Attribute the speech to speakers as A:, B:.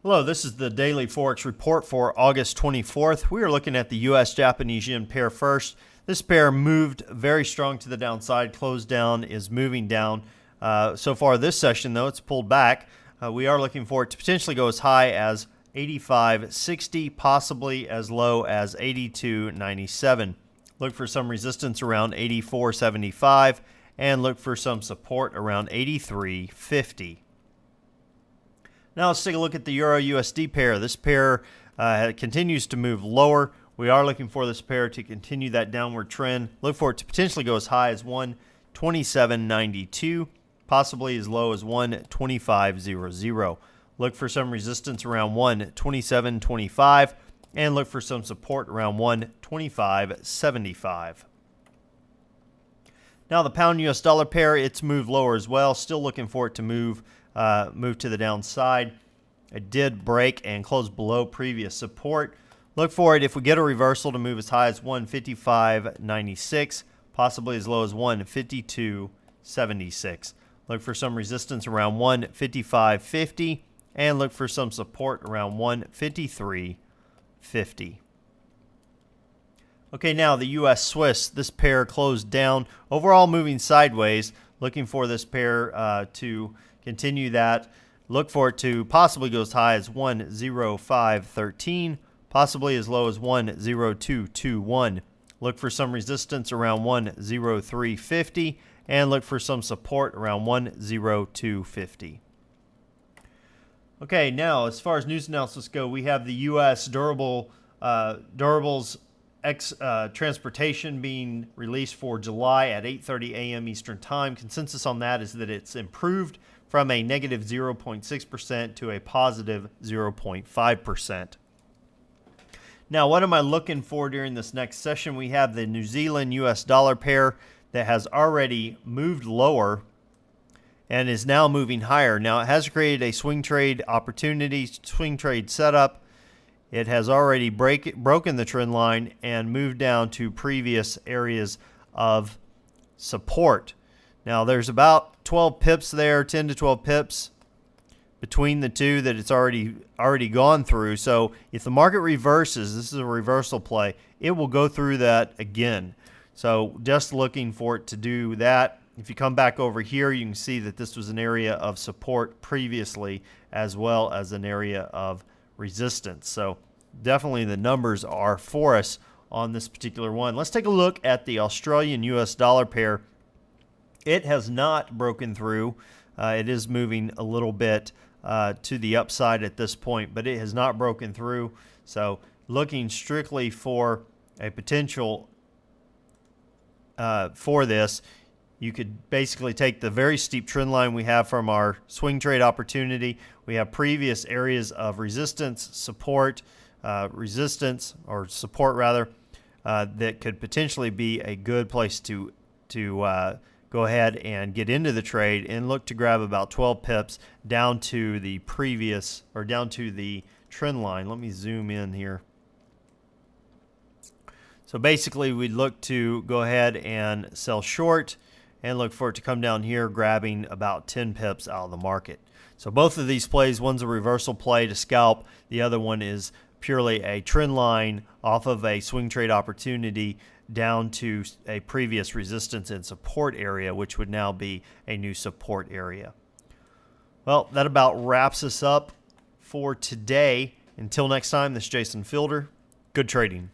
A: Hello, this is the daily Forex report for August 24th. We are looking at the US Japanese yen pair first. This pair moved very strong to the downside, closed down, is moving down. So far this session, though, it's pulled back. We are looking for it to potentially go as high as 85.60, possibly as low as 82.97. Look for some resistance around 84.75 and look for some support around 83.50. Now let's take a look at the Euro USD pair. This pair continues to move lower. We are looking for this pair to continue that downward trend. Look for it to potentially go as high as 127.92, possibly as low as 125.00. Look for some resistance around 127.25 and look for some support around 125.75. Now the pound US dollar pair, it's moved lower as well. Still looking for it to move to the downside. It did break and close below previous support. Look for it if we get a reversal to move as high as 155.96, possibly as low as 152.76. Look for some resistance around 155.50 and look for some support around 153.50. Okay, now the US Swiss, this pair closed down, overall moving sideways. Looking for this pair to continue that. Look for it to possibly go as high as 105.13, possibly as low as 102.21. Look for some resistance around 103.50 and look for some support around 102.50. Okay, now as far as news announcements go, we have the U.S. durables transportation being released for July at 8:30 a.m. Eastern Time. Consensus on that is that it's improved from a negative 0.6% to a positive 0.5%. Now, what am I looking for during this next session? We have the New Zealand US dollar pair that has already moved lower and is now moving higher. Now, it has created a swing trade opportunity, swing trade setup. It has already broken the trend line and moved down to previous areas of support. Now, there's about 12 pips there, 10 to 12 pips between the two that it's already gone through. So if the market reverses, this is a reversal play, it will go through that again. So just looking for it to do that. If you come back over here, you can see that this was an area of support previously as well as an area of resistance. So definitely the numbers are for us on this particular one. Let's take a look at the Australian US dollar pair. It has not broken through. It is moving a little bit to the upside at this point, but it has not broken through. So looking strictly for a potential for this, you could basically take the very steep trend line we have from our swing trade opportunity. We have previous areas of resistance, support, support rather, that could potentially be a good place to go ahead and get into the trade and look to grab about 12 pips down to the previous or down to the trend line. Let me zoom in here. So basically we'd look to go ahead and sell short and look for it to come down here, grabbing about 10 pips out of the market. So both of these plays, one's a reversal play to scalp. The other one is purely a trend line off of a swing trade opportunity down to a previous resistance and support area, which would now be a new support area. Well, that about wraps us up for today. Until next time, this is Jason Fielder. Good trading.